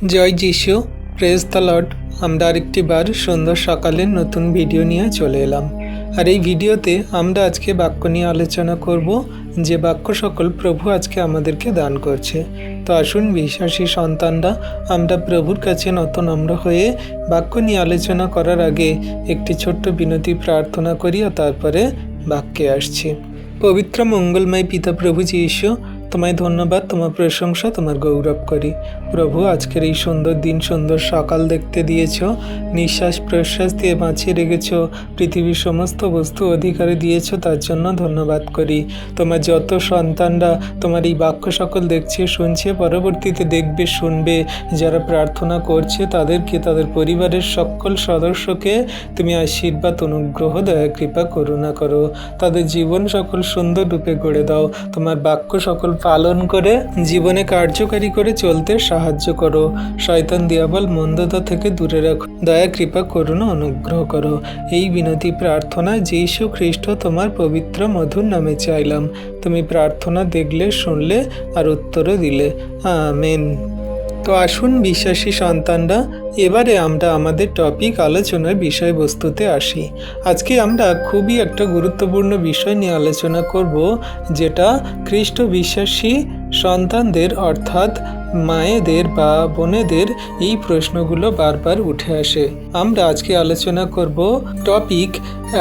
জয় যিশু, praise the Lord. আমরা আরেকটি বার সুন্দর সকালের নতুন ভিডিও নিয়ে চলে এলাম। আর এই ভিডিওতে আমরা আজকে বাক্য নিয়ে আলোচনা করব, যে বাক্য সকল প্রভু আজকে আমাদেরকে দান করছে। তো আসুন বিশ্বাসী সন্তানরা, আমরা প্রভুর কাছে নত নম্র হয়ে বাক্য নিয়ে আলোচনা করার আগে একটি ছোট্ট বিনতি প্রার্থনা করি, আর তারপরে বাক্যে আসছি। পবিত্র মঙ্গলময় পিতা প্রভু যিশু, তোমায় ধন্যবাদ, তোমার প্রশংসা, তোমার গৌরব করি। প্রভু, আজকের এই সুন্দর দিন, সুন্দর সকাল দেখতে দিয়েছ, নিঃশ্বাস প্রশ্বাস দিয়ে বাঁচিয়ে রেখেছ, পৃথিবীর সমস্ত বস্তু অধিকারে দিয়েছ, তার জন্য ধন্যবাদ করি। তোমার যত সন্তানরা তোমার এই বাক্য সকল দেখছে, শুনছে, পরবর্তীতে দেখবে, শুনবে, যারা প্রার্থনা করছে তাদেরকে, তাদের পরিবারের সকল সদস্যকে তুমি আশীর্বাদ, অনুগ্রহ, দয়া, কৃপা, করুণা করো। তাদের জীবন সকল সুন্দর রূপে গড়ে দাও। তোমার বাক্য সকল পালন করে জীবনে কার্যকারী করে চলতে সাহায্য করো। শয়তান দিয়াবল মন্দতা থেকে দূরে রাখো। দয়া, কৃপা, করুণা, অনুগ্রহ করো। এই বিনতি প্রার্থনা যীশু খ্রিস্ট তোমার পবিত্র মধুর নামে চাইলাম। তুমি প্রার্থনা দেখলে, শুনলে আর উত্তরও দিলে। আমেন। তো আসুন বিশ্বাসী সন্তানরা, এবারে আমরা আমাদের টপিক আলোচনার বিষয়বস্তুতে আসি। আজকে আমরা খুবই একটা গুরুত্বপূর্ণ বিষয় নিয়ে আলোচনা করব, যেটা খ্রিস্ট বিশ্বাসী সন্তানদের অর্থাৎ মায়েদের বা বোনেদের এই প্রশ্নগুলো বারবার উঠে আসে। আমরা আজকে আলোচনা করব টপিক,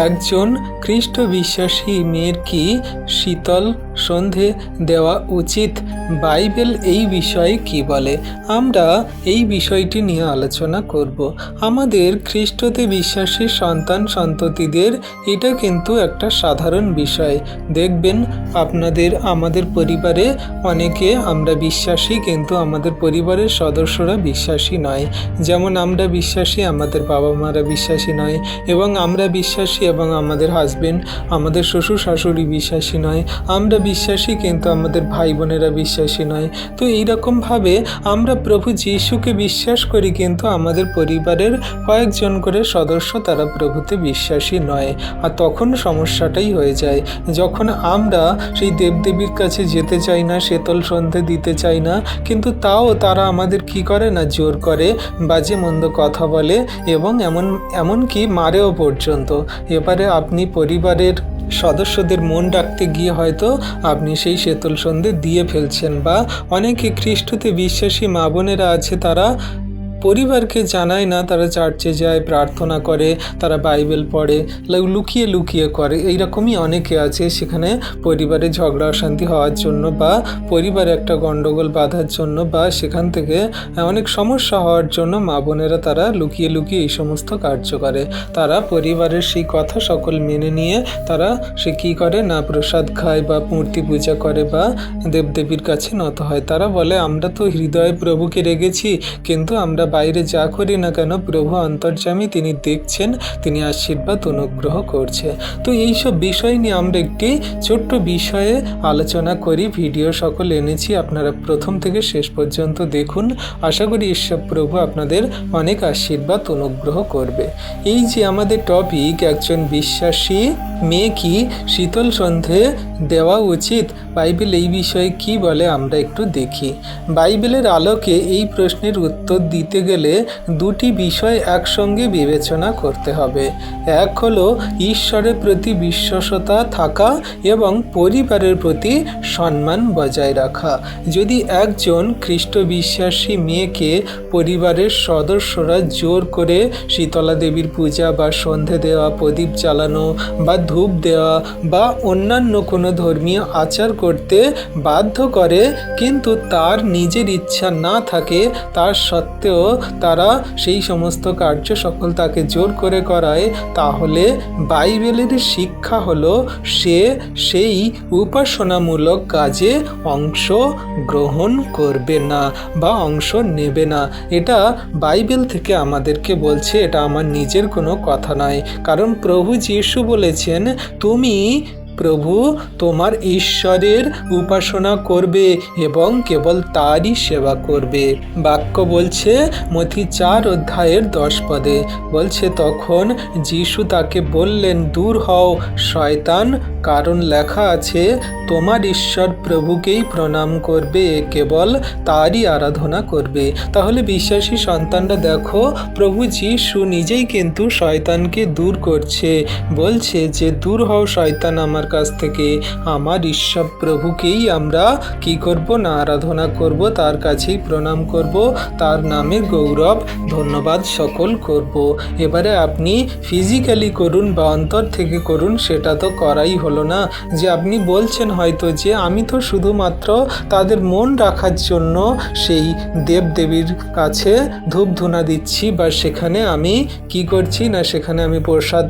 একজন খ্রিস্ট বিশ্বাসী মেয়ের কি শীতল সন্ধে দেওয়া উচিত? বাইবেল এই বিষয়ে কি বলে? আমরা এই বিষয়টি নিয়ে আলোচনা করব। আমাদের খ্রিস্টতে বিশ্বাসী সন্তান সন্ততিদের এটা কিন্তু একটা সাধারণ বিষয়। দেখবেন আমাদের পরিবারে অনেকে আমরা বিশ্বাসী, কিন্তু আমাদের পরিবারের সদস্যরা বিশ্বাসী নয়। যেমন আমরা বিশ্বাসী, আমাদের বাবা মারা বিশ্বাসী নয়, এবং আমরা বিশ্বাসী এবং আমাদের হাজবেন্ড, আমাদের শ্বশুর শাশুড়ি বিশ্বাসী নয়। আমরা বিশ্বাসী, কিন্তু আমাদের ভাই বোনেরা বিশ্বাসী নয়। তো এইরকমভাবে আমরা প্রভু যীশুকে বিশ্বাস করি, কিন্তু আমাদের পরিবারের কয়েকজন করে সদস্য তারা প্রভুতে বিশ্বাসী নয়। আর তখন সমস্যাটাই হয়ে যায়, যখন আমরা সেই দেবদেবীর কাছে যেতে চাই না, শীতল সন্ধে দিতে চাই না, কিন্তু তাও তারা আমাদের কি করে না, জোর করে, বাজে মন্দ কথা বলে, এবং এমনকি মারেও পর্যন্ত। এবারে আপনি পরিবারের সদস্যদের মন রাখতে গিয়ে হয়তো আপনি সেই শীতল সন্ধে দিয়ে ফেলছেন। বা অনেকে খ্রিস্টতে বিশ্বাসী মা বোনেরা আছে, তারা পরিবারকে জানায় না, তারা চার্চে যায়, প্রার্থনা করে, তারা বাইবেল পড়ে, লুকিয়ে লুকিয়ে করে। এইরকমই অনেকে আছে, সেখানে পরিবারে ঝগড়া অশান্তি হওয়ার জন্য, বা পরিবারে একটা গণ্ডগোল বাঁধার জন্য, বা সেখান থেকে অনেক সমস্যা হওয়ার জন্য মা বোনেরা তারা লুকিয়ে লুকিয়ে এই সমস্ত কার্য করে। তারা পরিবারের সেই কথা সকল মেনে নিয়ে তারা সে কী করে না, প্রসাদ খায় বা মূর্তি পূজা করে বা দেবদেবীর কাছে নত হয়। তারা বলে, আমরা তো হৃদয়ে প্রভুকে রেখেছি, কিন্তু আমরা বাইরে যা করি না কেন, প্রভু অন্তর্যামী, তিনি দেখছেন, তিনি আশীর্বাদ, অনুগ্রহ করছে। তো এইসব বিষয় নিয়ে আমরা একটি ছোট্ট বিষয়ে আলোচনা করি। ভিডিও সকল এনেছি, আপনারা প্রথম থেকে শেষ পর্যন্ত দেখুন। আশা করি ঈশ্বর প্রভু আপনাদের অনেক আশীর্বাদ, অনুগ্রহ করবে। এই যে আমাদের টপিক, একজন বিশ্বাসী মেয়ে কি শীতল সন্ধে দেওয়া উচিত, বাইবেল এই বিষয়ে কি বলে আমরা একটু দেখি। বাইবেলের আলোকে এই প্রশ্নের উত্তর দিতে গেলে দুটি বিষয় একসঙ্গে বিবেচনা করতে হবে। এক হলো ঈশ্বরের প্রতি বিশ্বস্ততা থাকা এবং পরিবারের প্রতি সম্মান বজায় রাখা। যদি একজন খ্রিস্ট বিশ্বাসী মেয়েকে পরিবারের সদস্যরা জোর করে শীতলা দেবীর পূজা বা সন্ধে দেওয়া, প্রদীপ জ্বালানো বা ধূপ দেওয়া বা অন্যান্য কোনো ধর্মীয় আচার করতে বাধ্য করে, কিন্তু তার নিজের ইচ্ছা না থাকে, তার সত্ত্বেও তারা সেই সমস্ত কার্য সকল তাকে জোর করে করায়, তাহলে বাইবেলের শিক্ষা হলো সে সেই উপাসনামূলক কাজে অংশ গ্রহণ করবে না বা অংশ নেবে না। এটা বাইবেল থেকে আমাদেরকে বলছে, এটা আমার নিজের কোনো কথা নয়। কারণ প্রভু যীশু বলেছেন, তুমি প্রভু তোমার ঈশ্বরের উপাসনা করবে এবং কেবল তারই সেবা করবে। বাক্য বলছে মথি 4 অধ্যায়ের 10 পদে, বলছে তখন যিশু তাকে বললেন, দূর হও শয়তান, কারণ লেখা আছে, তোমার ঈশ্বর প্রভুকেই প্রণাম করবে, কেবল তারই আরাধনা করবে। তাহলে বিশ্বাসী সন্তানরা দেখো, প্রভু যিশু নিজেই কিন্তু শয়তানকে দূর করছে, বলছে যে দূর হও শয়তান আমার কাছ থেকে, আমার ঈশ্বর প্রভুকেই আমরা কি করব না আরাধনা করব, তার কাছেই প্রণাম করব, তার নামে গৌরব ধন্যবাদ সকল করব। এবারে আপনি ফিজিক্যালি করুন বা অন্তর থেকে করুন, সেটা তো করাই হলো না। যে আপনি বলছেন হয়তো যে আমি তো শুধুমাত্র তাদের মন রাখার জন্য সেই দেবদেবীর কাছে ধূপ ধুনা দিচ্ছি, বা সেখানে আমি কি করছি না, সেখানে আমি প্রসাদ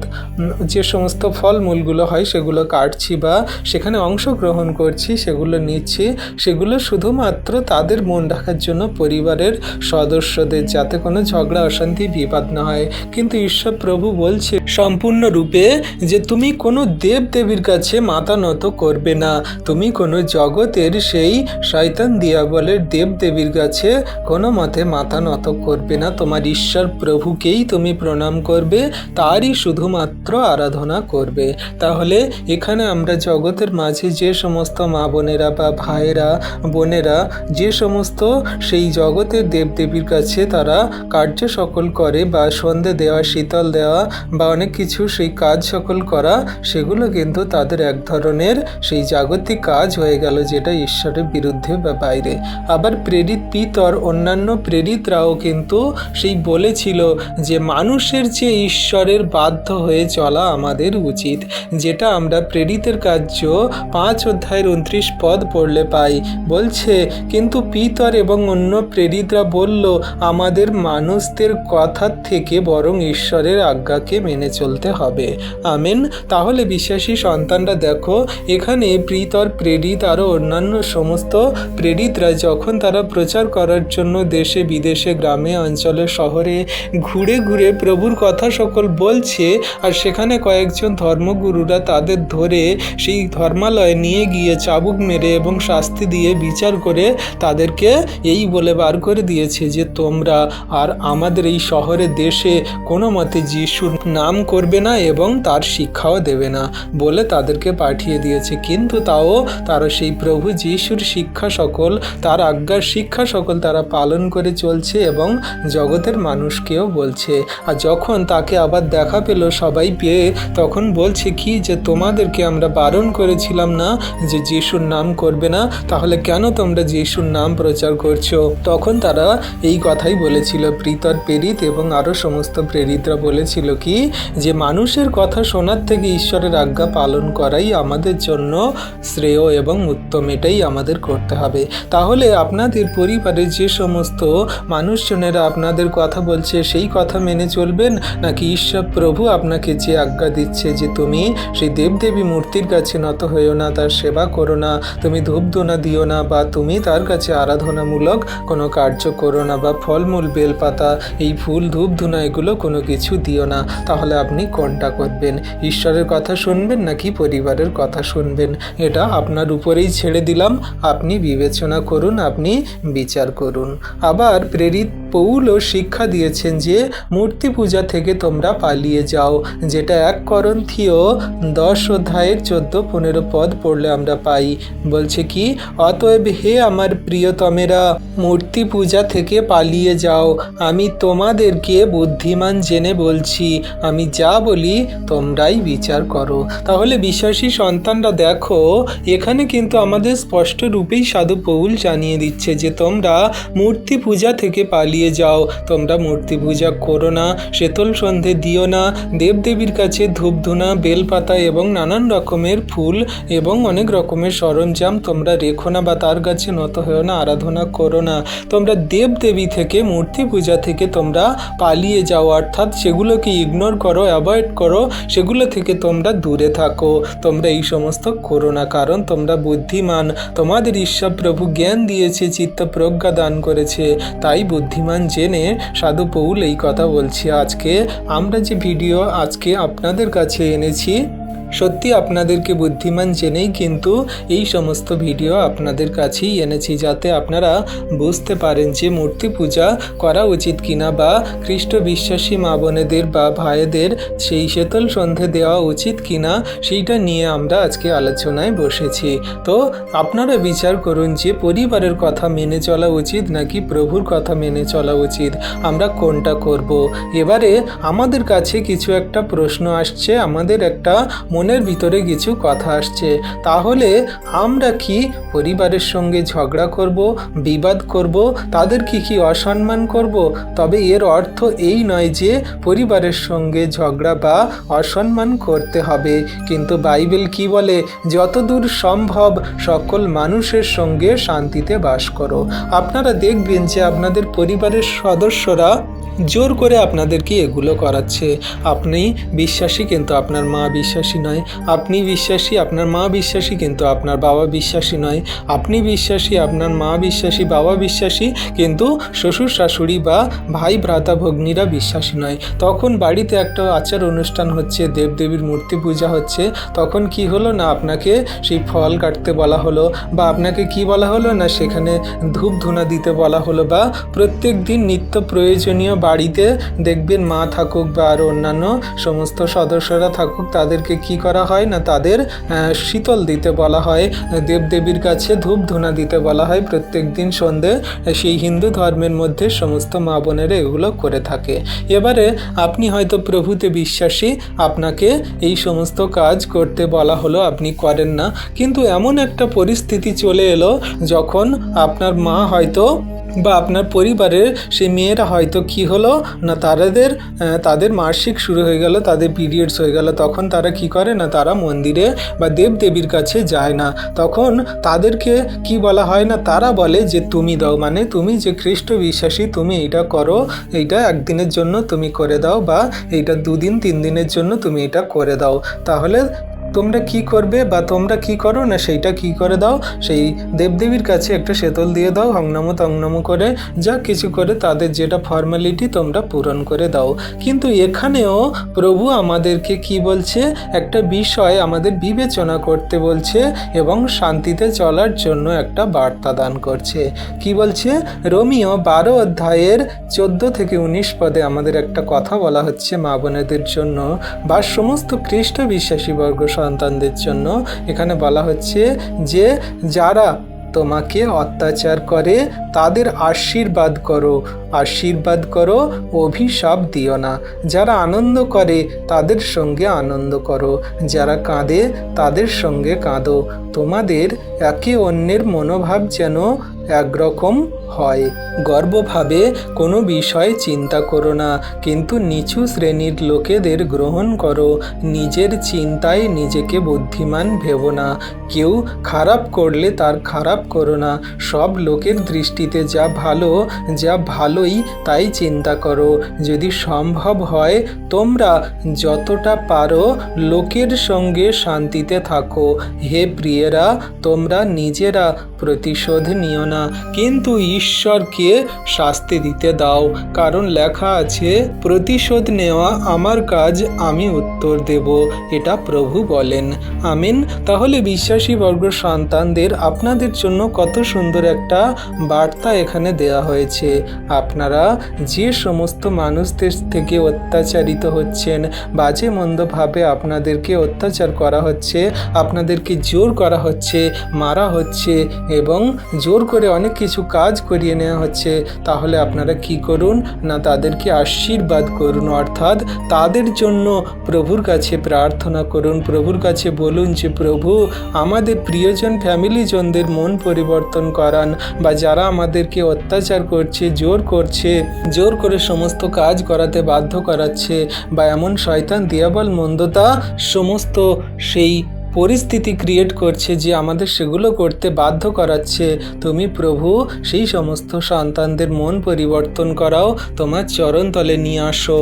যে সমস্ত ফলমূলগুলো হয় সেগুলো কাটছি বা সেখানে অংশগ্রহণ করছি, সেগুলো নিচ্ছি, সেগুলো শুধুমাত্র তাদের মন রাখার জন্য, পরিবারের সদস্যদের, যাতে কোনো ঝগড়া অশান্তি বিবাদ না হয়। কিন্তু ঈশ্বর প্রভু বলছে সম্পূর্ণরূপে যে তুমি কোনো দেবদেবীর কাছে মাথা নত করবে না, তুমি কোনো জগতের সেই শয়তান দিয়াবলের দেবদেবীর কাছে কোনো মতে মাথা নত করবে না, তোমার ঈশ্বর প্রভুকেই তুমি প্রণাম করবে, তারই শুধুমাত্র আরাধনা করবে। তাহলে এখানে আমরা জগতের মাঝে যে সমস্ত মা বোনেরা বা ভাইয়েরা বোনেরা যে সমস্ত সেই জগতের দেবদেবীর কাছে তারা কার্য সকল করে, বা সন্ধে দেওয়া, শীতল দেওয়া বা অনেক কিছু সেই কাজ সকল করা, সেগুলো কিন্তু তাদের এক ধরনের সেই জাগতিক কাজ হয়ে গেল, যেটা ঈশ্বরের বিরুদ্ধে বা বাইরে। আবার প্রেরিত পিতর অন্যান্য প্রেরিতরাও কিন্তু সেই বলেছিল যে মানুষের যে ঈশ্বরের বাধ্য হয়ে চলা আমাদের উচিত, যেটা আমরা প্রেরিতের কার্য 5 অধ্যায়ের 29 পদ পড়লে পাই। বলছে কিন্তু পিতর এবং অন্য প্রেরিতরা বলল, আমাদের মানুষদের কথার থেকে বরং ঈশ্বরের আজ্ঞাকে মেনে চলতে হবে। আমেন। তাহলে বিশ্বাসী সন্তানরা দেখো, এখানে পিতর, প্রেরিত আরও অন্যান্য সমস্ত প্রেরিতরা যখন তারা প্রচার করার জন্য দেশে বিদেশে, গ্রামে অঞ্চলে, শহরে ঘুরে ঘুরে প্রভুর কথা সকল বলছে, আর সেখানে কয়েকজন ধর্মগুরুরা তাদের ধরে সেই ধর্মালয়ে নিয়ে গিয়ে চাবুক মেরে এবং শাস্তি দিয়ে বিচার করে তাদেরকে এই বলে বার করে দিয়েছে যে তোমরা আর আমাদের এই শহরে দেশে কোনো মতে যিশুর নাম করবে না এবং তার শিক্ষাও দেবে না বলে তাদেরকে পাঠিয়ে দিয়েছে। কিন্তু তাও তারা সেই প্রভু যিশুর শিক্ষা সকল, তার আজ্ঞার শিক্ষা সকল তারা পালন করে চলছে এবং জগতের মানুষকেও বলছে। আর যখন তাকে আবার দেখা পেল সবাই পেয়ে, তখন বলছে কি যে তোমাদেরকে আমরা বারণ করেছিলাম না যে যিশুর নাম করবে না, তাহলে কেন তোমরা যিশুর নাম প্রচার করছো? তখন তারা এই কথাই বলেছিল, পিতর, প্রেরিত এবং আরও সমস্ত প্রেরিতরা বলেছিল কি যে মানুষের কথা শোনার থেকে ঈশ্বরের আজ্ঞা পালন করাই আমাদের জন্য শ্রেয় এবং উত্তম, এটাই আমাদের করতে হবে। তাহলে আপনাদের পরিবারে যে সমস্ত মানুষজনেরা আপনাদের কথা বলছে সেই কথা মেনে চলবেন, নাকি ঈশ্বর প্রভু আপনাকে যে আজ্ঞা দিচ্ছে যে তুমি সেই দেবদেবী মূর্তির কাছে নত হয়েও না, তার সেবা করো না, তুমি ধূপধুনা দিও না, বা তুমি তার কাছে আরাধনামূলক কোনো কার্য করো না, বা ফলমূল, বেলপাতা, এই ফুল, ধূপধুনা এগুলো কোনো কিছু দিও না, তাহলে আপনি কোনটা করবেন? ঈশ্বরের কথা শুনবেন নাকি পরিবারের কথা শুনবেন? এটা আপনার উপরেই ছেড়ে দিলাম, আপনি বিবেচনা করুন, আপনি বিচার করুন। আবার প্রেরিত পৌলও শিক্ষা দিয়েছেন যে মূর্তি পূজা থেকে তোমরা পালিয়ে যাও, যেটা 1 করন্থীয় 10 অধ্যায়ের 14-15 পদ পড়লে আমরা পাই। বলছে কি, অতএব হে আমার প্রিয়তমেরা, মূর্তি পূজা থেকে পালিয়ে যাও, আমি তোমাদেরকে বুদ্ধিমান জেনে বলছি, আমি যা বলি তোমরাই বিচার করো। তাহলে বিশ্বাসী সন্তানরা দেখো, এখানে কিন্তু আমাদের স্পষ্ট রূপেই সাধু পৌল জানিয়ে দিচ্ছে যে তোমরা মূর্তি পূজা থেকে পালিয়ে যাও, তোমরা মূর্তি পূজা করো না, শীতল সন্ধে দিও না, দেবদেবীর কাছে ধূপধুনা, বেলপাতা এবং নানান রকমের ফুল এবং অনেক রকমের সরঞ্জাম তোমরা রেখো না, বা তার কাছে নত হয়েও না, আরাধনা করো না। তোমরা দেবদেবী থেকে, মূর্তি পূজা থেকে তোমরা পালিয়ে যাও, অর্থাৎ সেগুলোকে ইগনোর করো, অ্যাভয়েড করো, সেগুলো থেকে তোমরা দূরে থাকো, তোমরা এই সমস্ত করো না, কারণ তোমরা বুদ্ধিমান, তোমাদের ঈশ্বর প্রভু জ্ঞান দিয়েছে, চিত্ত প্রজ্ঞা দান করেছে, তাই বুদ্ধিমান জেনে সাধু পৌল এই কথা বলছি। আজকে আমরা যে ভিডিও আজকে আপনাদের কাছে এনেছি, সত্যি আপনাদেরকে বুদ্ধিমান জেনেই কিন্তু এই সমস্ত ভিডিও আপনাদের কাছেই এনেছি, যাতে আপনারা বুঝতে পারেন যে মূর্তি পূজা করা উচিত কিনা, বা খ্রিস্ট বিশ্বাসী মা বোনেদের বা ভাইদের সেই শীতল সন্ধে দেওয়া উচিত কিনা, সেইটা নিয়ে আমরা আজকে আলোচনায় বসেছি। তো আপনারা বিচার করুন যে পরিবারের কথা মেনে চলা উচিত নাকি প্রভুর কথা মেনে চলা উচিত, আমরা কোনটা করব। এবারে আমাদের কাছে কিছু একটা প্রশ্ন আসছে, আমাদের একটা মনের ভিতরে কিছু কথা আসছে, তাহলে আমরা কি পরিবারের সঙ্গে ঝগড়া করব, বিবাদ করব, তাদের কি অসম্মান করব? তবে এর অর্থ এই নয় যে পরিবারের সঙ্গে ঝগড়া বা অসম্মান করতে হবে, কিন্তু বাইবেল কি বলে, যতদূর সম্ভব সকল মানুষের সঙ্গে শান্তিতে বাস করো। আপনারা দেখবেন যে আপনাদের পরিবারের সদস্যরা জোর করে আপনাদেরকে এগুলো করাচ্ছে। আপনি বিশ্বাসী কিন্তু আপনার মা বিশ্বাসী নয়, আপনি বিশ্বাসী আপনার মা বিশ্বাসী কিন্তু আপনার বাবা বিশ্বাসী নয়, আপনি বিশ্বাসী আপনার মা বিশ্বাসী বাবা বিশ্বাসী কিন্তু শ্বশুর শাশুড়ি বা ভাই ভ্রাতা ভগ্নীরা বিশ্বাসী নয়। তখন বাড়িতে একটা আচার অনুষ্ঠান হচ্ছে, দেবদেবীর মূর্তি পূজা হচ্ছে, তখন কি হলো না, আপনাকে সেই ফল কাটতে বলা হলো, বা আপনাকে কি বলা হলো না, সেখানে ধূপ ধুনা দিতে বলা হলো, বা প্রত্যেক দিন নিত্য প্রয়োজনীয় বাড়িতে দেখবেন মা থাকুক বা আর অন্যান্য সমস্ত সদস্যরা থাকুক, তাদেরকে কি করা হয় না, তাদের শীতল দিতে বলা হয়, দেবদেবীর কাছে ধূপ ধুনা দিতে বলা হয় প্রত্যেক দিন সন্ধে। সেই হিন্দু ধর্মের মধ্যে সমস্ত মা বোনেরা এগুলো করে থাকে। এবারে আপনি হয়তো প্রভুতে বিশ্বাসী, আপনাকে এই সমস্ত কাজ করতে বলা হলো, আপনি করেন না, কিন্তু এমন একটা পরিস্থিতি চলে এলো যখন আপনার মা হয়তো বা আপনার পরিবারের সেই মেয়েরা হয়তো কি হলো না, তাদের মাসিক শুরু হয়ে গেল, তাদের পিরিয়ডস হয়ে গেল, তখন তারা কি করে না, তারা মন্দিরে বা দেবদেবীর কাছে যায় না। তখন তাদেরকে কি বলা হয় না, তারা বলে যে তুমি দাও, মানে তুমি যে খ্রিস্ট বিশ্বাসী, তুমি এইটা করো, এইটা একদিনের জন্য তুমি করে দাও, বা এইটা 2 দিন 3 দিনের জন্য তুমি এটা করে দাও। তাহলে তোমরা কি করবে বা তোমরা কি করো না, সেইটা কি করে দাও, সেই দেবদেবীর কাছে একটা শীতল দিয়ে দাও, হংনম তংনম করে যা কিছু করে তাদের যেটা ফর্মালিটি তোমরা পূরণ করে দাও। কিন্তু এখানেও প্রভু আমাদেরকে কি বলছে, একটা বিষয় আমাদের বিবেচনা করতে বলছে এবং শান্তিতে চলার জন্য একটা বার্তা দান করছে। কি বলছে, রোমিও 12 অধ্যায়ের 14 থেকে 19 পদে আমাদের একটা কথা বলা হচ্ছে মা বোনেদের জন্য বা সমস্ত খ্রিস্ট বিশ্বাসী বর্গ সন্তানদের জন্য। এখানে বলা হচ্ছে যে যারা তোমাকে অত্যাচার করে তাদের আশীর্বাদ করো, অভিশাপ দিও না। যারা আনন্দ করে তাদের সঙ্গে আনন্দ করো, যারা কাঁদে তাদের সঙ্গে কাঁদো। তোমাদের একে অন্যের মনোভাব যেন একরকম হয়। গর্বভাবে কোনো বিষয় চিন্তা করো না, কিন্তু নিচু শ্রেণীর লোকেদের গ্রহণ করো। নিজের চিন্তায় নিজেকে বুদ্ধিমান ভেবো না। কেউ খারাপ করলে তার খারাপ করো না। সব লোকের দৃষ্টিতে যা ভালোই তাই চিন্তা করো। যদি সম্ভব হয় তোমরা যতটা পারো লোকের সঙ্গে শান্তিতে থাকো। হে প্রিয়েরা, তোমরা নিজেরা প্রতিশোধ নিও না, কিন্তু ঈশ্বরকে শাস্তি দিতে দাও, কারণ লেখা আছে, প্রতিশোধ নেওয়া আমার কাজ, আমি উত্তর দেব। এটা প্রভু বলেন। আমিন। তাহলে বিশ্বাসী বর্গ সন্তানদের আপনাদের জন্য কত সুন্দর একটা বার্তা এখানে দেয়া হয়েছে। আপনারা যে সমস্ত মানুষদের থেকে অত্যাচারিত হচ্ছেন, বাজে মন্দভাবে আপনাদেরকে অত্যাচার করা হচ্ছে, আপনাদেরকে জোর করা হচ্ছে, মারা হচ্ছে এবং জোর করে অনেক কিছু কাজ করিয়ে নেওয়া হচ্ছে, তাহলে আপনারা কি করুন না, তাদেরকে আশীর্বাদ করুন, অর্থাৎ তাদের জন্য প্রভুর কাছে প্রার্থনা করুন। প্রভুর কাছে বলুন যে প্রভু আমাদের প্রিয়জন ফ্যামিলিজনদের মন পরিবর্তন করান, বা যারা আমাদেরকে অত্যাচার করছে, জোর করে সমস্ত কাজ করাতে বাধ্য করাচ্ছে, বা এমন শয়তান দিয়াবল মন্দতা সমস্ত সেই পরিস্থিতি ক্রিয়েট করছে যে আমাদের সেগুলো করতে বাধ্য করাচ্ছে, তুমি প্রভু সেই সমস্ত সন্তানদের মন পরিবর্তন করাও, তোমার চরণ তলে নিয়ে আসো।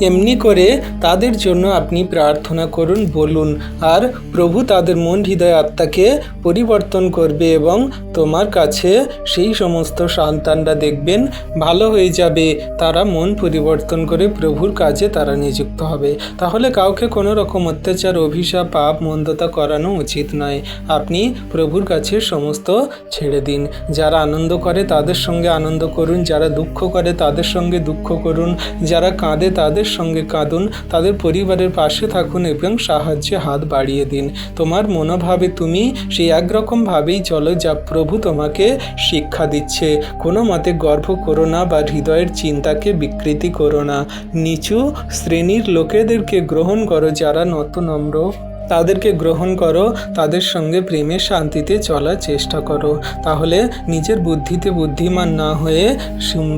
এমনি করে তাদের জন্য আপনি প্রার্থনা করুন, বলুন, আর প্রভু তাদের মন হৃদয় আত্মাকে পরিবর্তন করবে এবং তোমার কাছে সেই সমস্ত সন্তানরা দেখবেন ভালো হয়ে যাবে। তারা মন পরিবর্তন করে প্রভুর কাজে তারা নিযুক্ত হবে। তাহলে কাউকে কোনো রকম অত্যাচার, অভিশাপ, পাপ, মন্দতা করানো উচিত নয়। আপনি প্রভুর কাছে সমস্ত ছেড়ে দিন। যারা আনন্দ করে তাদের সঙ্গে আনন্দ করুন, যারা দুঃখ করে তাদের সঙ্গে দুঃখ করুন, যারা কাঁদে তাদের সঙ্গে কাঁদুন, তাদের পরিবারের পাশে থাকুন এবং সাহায্যে হাত বাড়িয়ে দিন। তোমার মনোভাবে তুমি সেই একরকমভাবেই চলো যা প্রভু তোমাকে শিক্ষা দিচ্ছে। কোনো মতে গর্ব করো না বা হৃদয়ের চিন্তাকে বিকৃতি করো না। নিচু শ্রেণীর লোকেদেরকে গ্রহণ করো, যারা নম্র তাদেরকে গ্রহণ করো, তাদের সঙ্গে প্রেমে শান্তিতে চলার চেষ্টা করো। তাহলে নিজের বুদ্ধিতে বুদ্ধিমান না হয়ে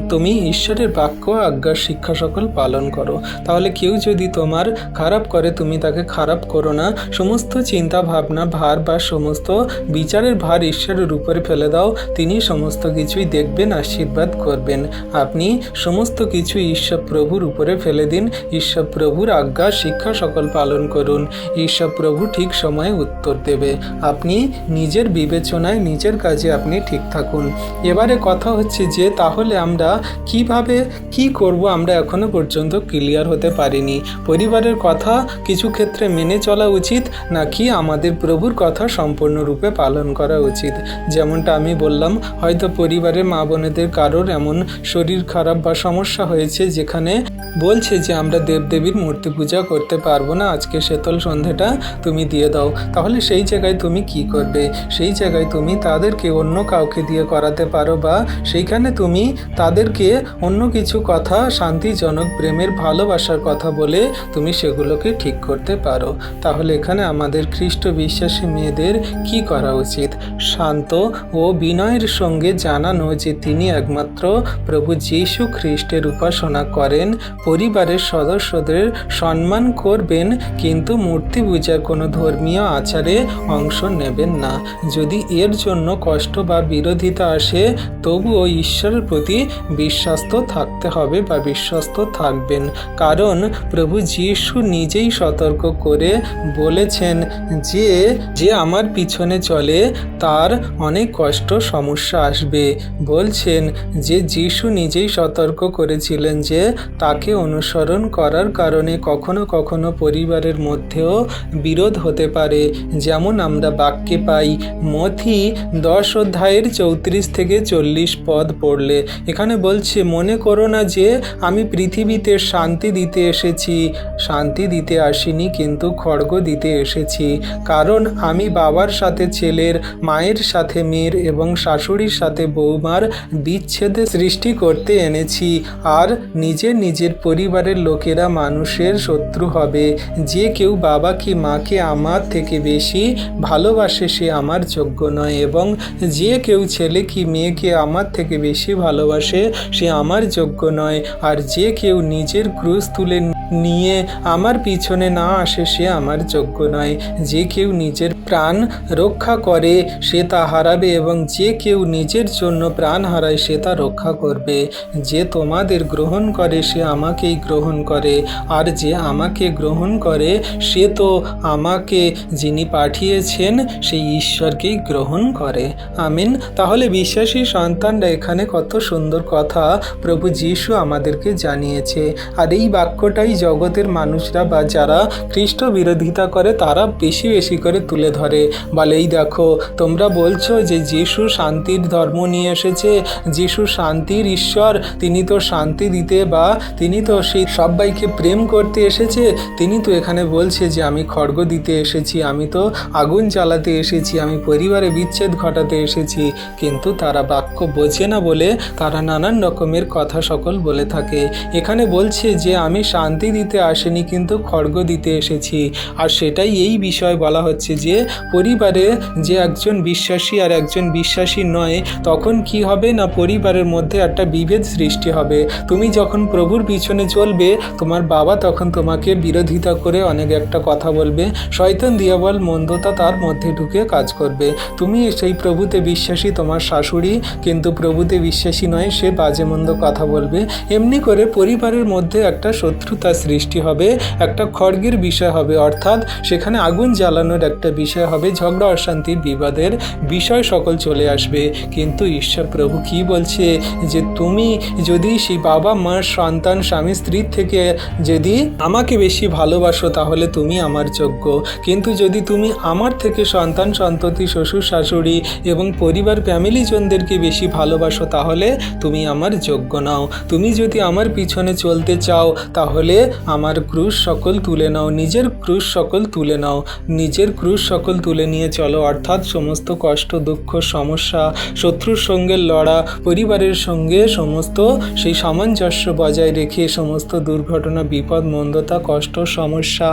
তুমি ঈশ্বরের বাক্য আজ্ঞার শিক্ষা সকল পালন করো। তাহলে কেউ যদি তোমার খারাপ করে তুমি তাকে খারাপ করো না। সমস্ত চিন্তা ভাবনা ভার বা সমস্ত বিচারের ভার ঈশ্বরের উপরে ফেলে দাও। তিনি সমস্ত কিছুই দেখবেন, আশীর্বাদ করবেন। আপনি সমস্ত কিছু ঈশ্বর প্রভুর উপরে ফেলে দিন। ঈশ্বর প্রভুর আজ্ঞা শিক্ষা সকল পালন করুন। ঈশ্বর প্রভু ঠিক সময়ে উত্তর দেবে। আপনি নিজের বিবেচনায় নিজের কাজে আপনি ঠিক থাকুন। এবারে কথা হচ্ছে যে তাহলে আমরা কিভাবে কি করব, আমরা এখনো পর্যন্ত ক্লিয়ার হতে পারিনি। পরিবারের কথা কিছু ক্ষেত্রে মেনে চলা উচিত, নাকি আমাদের প্রভুর কথা সম্পূর্ণরূপে পালন করা উচিত। যেমনটা আমি বললাম, হয়তো পরিবারের মা বোনেদের কারোর এমন শরীর খারাপ বা সমস্যা হয়েছে যেখানে বলছে যে আমরা দেবদেবীর মূর্তি পূজা করতে পারবো না, আজকে শীতল সন্ধ্যাটা তুমি দিয়ে দাও। তাহলে সেই জায়গায় তুমি কি করবে? সেই জায়গায় তুমি তাদেরকে অন্য কাউকে দিয়ে করাতে পারো, বা সেইখানে তুমি তাদেরকে অন্য কিছু কথা, শান্তিজনক প্রেমের ভালোবাসার কথা বলে তুমি সেগুলোকে ঠিক করতে পারো। তাহলে এখানে আমাদের খ্রিস্ট বিশ্বাসী মেয়েদের কি করা উচিত? শান্ত ও বিনয়ের সঙ্গে জানানো যে তিনি একমাত্র প্রভু যীশু খ্রিস্টের উপাসনা করেন, পরিবারের সদস্যদের সম্মান করবেন, কিন্তু মূর্তি পূজার কোনো ধর্মীয় আচারে অংশ নেবেন না। যদি এর জন্য কষ্ট বা বিরোধিতা আসে, তবুও ঈশ্বরের প্রতি বিশ্বাস্ত থাকতে হবে বা বিশ্বস্ত থাকবেন। কারণ প্রভু যীশু নিজেই সতর্ক করে বলেছেন যে যে আমার পিছনে চলে তার অনেক কষ্ট সমস্যা আসবে। বলছেন যে যীশু নিজেই সতর্ক করেছিলেন যে তাকে অনুসরণ করার কারণে কখনো কখনো পরিবারের মধ্যেও বিরোধ হতে পারে। যেমন আমরা বাক্যে পাই, মথি 10 অধ্যায়ের 34 থেকে 40 পদ পড়লে এখানে বলছে, মনে করো না যে আমি পৃথিবীতে শান্তি দিতে এসেছি। শান্তি দিতে আসিনি, কিন্তু খড়গ দিতে এসেছি। কারণ আমি বাবার সাথে ছেলের, মায়ের সাথে মেয়ের এবং শাশুড়ির সাথে বৌমার বিচ্ছেদ সৃষ্টি করতে এনেছি। আর নিজের পরিবারের লোকেরা মানুষের শত্রু হবে। যে কেউ বাবা কি মাকে আমার থেকে বেশি ভালোবাসে সে আমার যোগ্য নয়, এবং যে কেউ ছেলে কি মেয়েকে আমার থেকে বেশি ভালোবাসে সে আমার যোগ্য নয়। আর যে কেউ নিজের ক্রুশ তুলে নিয়ে আমার পিছনে না আসে সে আমার যোগ্য নয়। যে কেউ নিজের প্রাণ রক্ষা করে সে তা হারাবে, এবং যে কেউ নিজের জন্য প্রাণ হারায় সে তা রক্ষা করবে। যে তোমাদের গ্রহণ করে সে আমাকেই গ্রহণ করে, আর যে আমাকে গ্রহণ করে সে তো আমাকে যিনি পাঠিয়েছেন সেই ঈশ্বরকেই গ্রহণ করে। আমিন। তাহলে বিশ্বাসী সন্তানরা এখানে কত সুন্দর কথা প্রভু যীশু আমাদেরকে জানিয়েছে। আর এই বাক্যটাই জগতের মানুষরা বা যারা খ্রিস্ট বিরোধিতা করে তারা বেশি বেশি করে তুলে ধরে। বলে, এই দেখো তোমরা বলছো যে যীশু শান্তির ধর্ম নিয়ে এসেছে, যীশু শান্তির ঈশ্বর, তিনি তো শান্তি দিতে বা তিনি তো সেই সবাইকে প্রেম করতে এসেছে। তিনি তো এখানে বলছে যে আমি খড়গ দিতে এসেছি, আমি তো আগুন জ্বালাতে এসেছি, আমি পরিবারে বিচ্ছেদ ঘটাতে এসেছি। কিন্তু তারা বাক্য বোঝে না বলে তারা নানান রকমের কথা সকল বলে থাকে। এখানে বলছে যে আমি শান্তি দিতে আসিনি, কিন্তু খড়গ দিতে এসেছি। আর সেটাই এই বিষয় বলা হচ্ছে যে পরিবারে যে একজন বিশ্বাসী আর একজন বিশ্বাসী নয়, তখন কি হবে না পরিবারের মধ্যে একটা বিভেদ সৃষ্টি হবে। তুমি যখন প্রভুর পিছনে চলবে, তোমার বাবা তখন তোমাকে বিরোধিতা করে অনেক একটা কথা বলবে, শয়তান দিয়াবল মন্দতা তার মধ্যে ঢুকে কাজ করবে। তুমি সেই প্রভুতে বিশ্বাসী, তোমার শাশুড়ি কিন্তু প্রভুতে বিশ্বাসী নয়, সে বাজে মন্দ কথা বলবে। এমনি করে পরিবারের মধ্যে একটা শত্রুতা সৃষ্টি হবে, একটা খড়গের বিষয় হবে, অর্থাৎ সেখানে আগুন জ্বালানোর একটা বিষয় হবে, ঝগড়া অশান্তির বিবাদের বিষয় সকল চলে আসবে। কিন্তু ঈশ্বর প্রভু কি বলছে যে তুমি যদি সেই বাবা মার সন্তান স্বামী স্ত্রীর থেকে যদি আমাকে বেশি ভালোবাসো তাহলে তুমি আমার যোগ্য, কিন্তু যদি তুমি আমার থেকে সন্তান সন্ততি শ্বশুর শাশুড়ি এবং পরিবার ফ্যামিলিজনদেরকে বেশি ভালোবাসো তাহলে তুমি আমার যোগ্য নাও। তুমি যদি আমার পিছনে চলতে চাও তাহলে আমার ক্রুশ সকল তুলে নাও, নিজের ক্রুশ সকল তুলে নাও, নিজের ক্রুশ সকল তুলে নিয়ে চলো। অর্থাৎ সমস্ত কষ্ট দুঃখ সমস্যা, শত্রুর সঙ্গে লড়া, পরিবারের সঙ্গে সমস্ত সেই সামঞ্জস্য বজায় রেখে সমস্ত দুর্ঘটনা বিপদ মন্দতা কষ্ট সমস্যা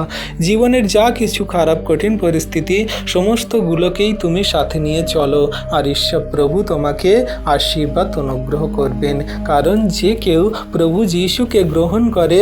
জীবনের যা কিছু খারাপ কঠিন পরিস্থিতি সমস্তগুলোকেই তুমি সাথে নিয়ে চলো, আর ঈশ্বর প্রভু তোমাকে আশীর্বাদ অনুগ্রহ করবেন। কারণ যে কেউ প্রভু যিশুকে গ্রহণ করে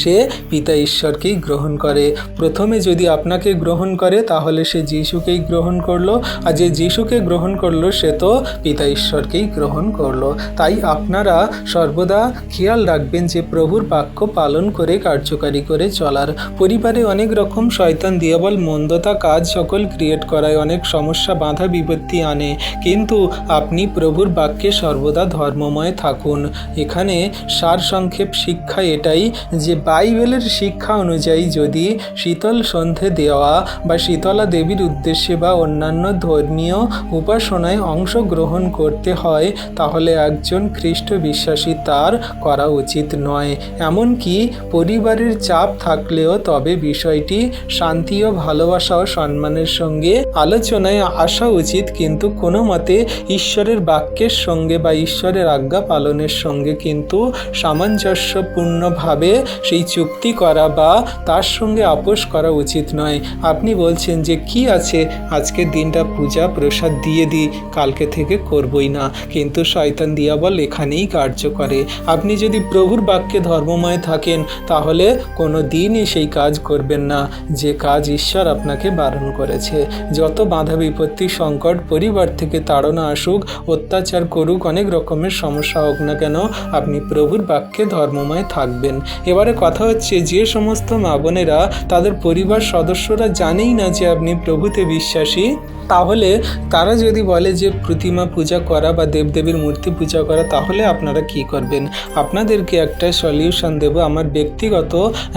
সে পিতা ঈশ্বরকেই গ্রহণ করে। প্রথমে যদি আপনাকে গ্রহণ করে তাহলে সে যিশুকেই গ্রহণ করলো, আর যে যিশুকে গ্রহণ করলো সে তো পিতা ঈশ্বরকেই গ্রহণ করলো। তাই আপনারা সর্বদা খেয়াল রাখবেন যে প্রভুর বাক্য পালন করে কার্যকারী করে চলার। পরিবারে অনেক রকম শয়তান দিয়াবল মন্দতা কাজ সকল ক্রিয়েট করায়, অনেক সমস্যা বাধা বিপত্তি আনে, কিন্তু আপনি প্রভুর বাক্যে সর্বদা ধর্মময় থাকুন। এখানে সারসংক্ষেপ শিক্ষা এটাই যে বাইবেলের শিক্ষা অনুযায়ী যদি শীতল সন্ধে দেওয়া বা শীতলা দেবীর উদ্দেশ্যে বা অন্যান্য ধর্মীয় উপাসনায় অংশগ্রহণ করতে হয় তাহলে একজন খ্রিস্ট বিশ্বাসী তার করা উচিত নয়। এমনকি পরিবারের চাপ থাকলেও তবে বিষয়টি শান্তি ও ভালোবাসা ও সম্মানের সঙ্গে আলোচনায় আসা উচিত, কিন্তু কোনো মতে ঈশ্বরের বাক্যের সঙ্গে বা ঈশ্বরের আজ্ঞা পালনের সঙ্গে কিন্তু সামঞ্জস্যপূর্ণভাবে সেই চুক্তি করা বা তার সঙ্গে আপোষ করা উচিত নয়। আপনি বলছেন যে কি আছে, আজকের দিনটা পূজা প্রসাদ দিয়ে দিই, কালকে থেকে করবই না, কিন্তু শয়তান দিয়াবল এখানেই কার্য করে। আপনি যদি প্রভুর বাক্যে ধর্মময় থাকেন তাহলে কোনো দিনই সেই কাজ করবেন না যে কাজ ঈশ্বর আপনাকে বারণ করেছে। যত বাধা বিপত্তি সংকট পরিবার থেকে তাড়না আসুক, অত্যাচার করুক, অনেক রকমের সমস্যা হোক না কেন, আপনি প্রভুর বাক্যে ধর্মময় থাকবেন। এবারে কথা হচ্ছে যে সমস্ত মা বোনেরা তাদের পরিবার সদস্যরা জানেই না যে আপনি প্রভুতে বিশ্বাসী, তাহলে তারা যদি বলে যে প্রতিমা পূজা করা বা দেবদেবীর মূর্তি পূজা করা, তাহলে আপনারা কি করবেন? আপনাদেরকে একটা সলিউশন দেব, আমার ব্যক্তিগত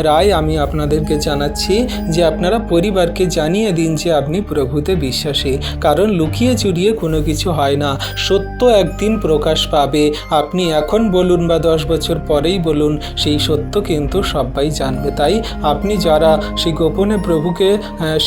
রায় আমি আপনাদেরকে জানাচ্ছি যে আপনারা পরিবারকে জানিয়ে দিন যে আপনি প্রভুতে বিশ্বাসী। কারণ লুকিয়ে চুরিয়ে কোনো কিছু হয় না, সত্য একদিন প্রকাশ পাবে। আপনি এখন বলুন বা 10 বছর পরেই বলুন, সেই সত্য কিন্তু সবাই জানবে। তাই আপনি যারা সেই গোপনে প্রভুকে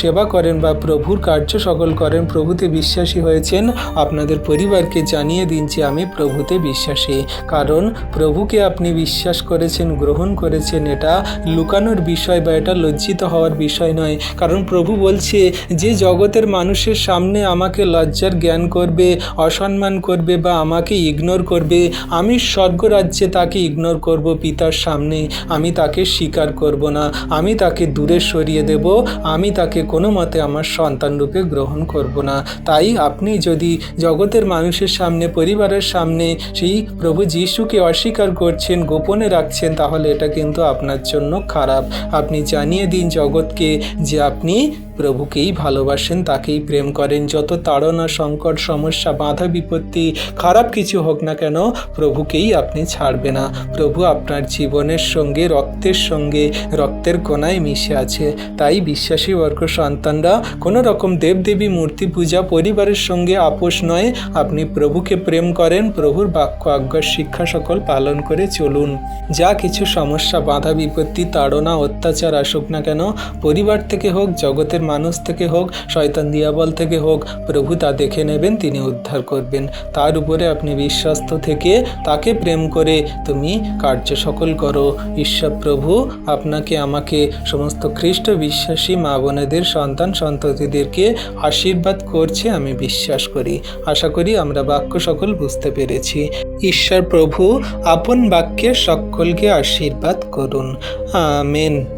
সেবা করেন বা প্রভুর কার্য সকল করেন, প্রভুতে বিশ্বাসী হয়েছেন, আপনাদের পরিবারকে জানিয়ে দিন যে আমি প্রভুতে বিশ্বাসী। কারণ প্রভুকে আপনি বিশ্বাস করেছেন, গ্রহণ করেছেন, এটা লুকানোর বিষয় বা এটা লজ্জিত হওয়ার বিষয় নয়। কারণ প্রভু বলছে যে জগতের মানুষের সামনে আমাকে লজ্জার জ্ঞান করবে, অসম্মান করবে বা আমাকে ইগনোর করবে, আমি স্বর্গরাজ্যে তাকে ইগনোর করব পিতার সামনে, আমি তাকে স্বীকার করব না, আমি তাকে দূরে সরিয়ে দেব, আমি তাকে কোনো মতে আমার সন্তান রূপে গ্রহণ করব না। তাই আপনি যদি জগতের মানুষের সামনে পরিবারের সামনে সেই প্রভু যিশুকে অস্বীকার করছেন, গোপনে রাখছেন, তাহলে এটা কিন্তু আপনার জন্য খারাপ। আপনি জানিয়ে দিন জগৎকে যে আপনি প্রভুকেই ভালোবাসেন, তাকেই প্রেম করেন। যত তাড়না সংকট সমস্যা বাধা বিপত্তি খারাপ কিছু হোক না কেন, প্রভুকেই আপনি ছাড়বে না। প্রভু আপনার জীবনের সঙ্গে রক্তের কোনায় মিশে আছে। তাই বিশ্বাসী বর্গ সন্তানরা কোনো রকম দেবদেবী মূর্তি পূজা পরিবারের সঙ্গে আপোষ নয়, আপনি প্রভুকে প্রেম করেন, প্রভুর বাক্য আজ্ঞার শিক্ষা সকল পালন করে চলুন। যা কিছু সমস্যা বাধা বিপত্তি তাড়না অত্যাচার আসুক না কেন, পরিবার থেকে হোক জগতের মানুষ থেকে হোক, শয়তান দিয়াবল থেকে হোক, প্রভু তা দেখে নেবেন, তিনি উদ্ধার করবেন। তার উপরে আপনি বিশ্বস্ত থেকে তাকে প্রেম করে তুমি কার্য সকল করো। ঈশ্বর প্রভু আপনাকে, আমাকে, সমস্ত খ্রিস্ট বিশ্বাসী মা বোনেদের সন্তান সন্ততিদেরকে আশীর্বাদ করছে আমি বিশ্বাস করি। আশা করি আমরা বাক্য সকল বুঝতে পেরেছি। ঈশ্বর প্রভু আপন বাক্যে সকলকে আশীর্বাদ করুন। আমেন।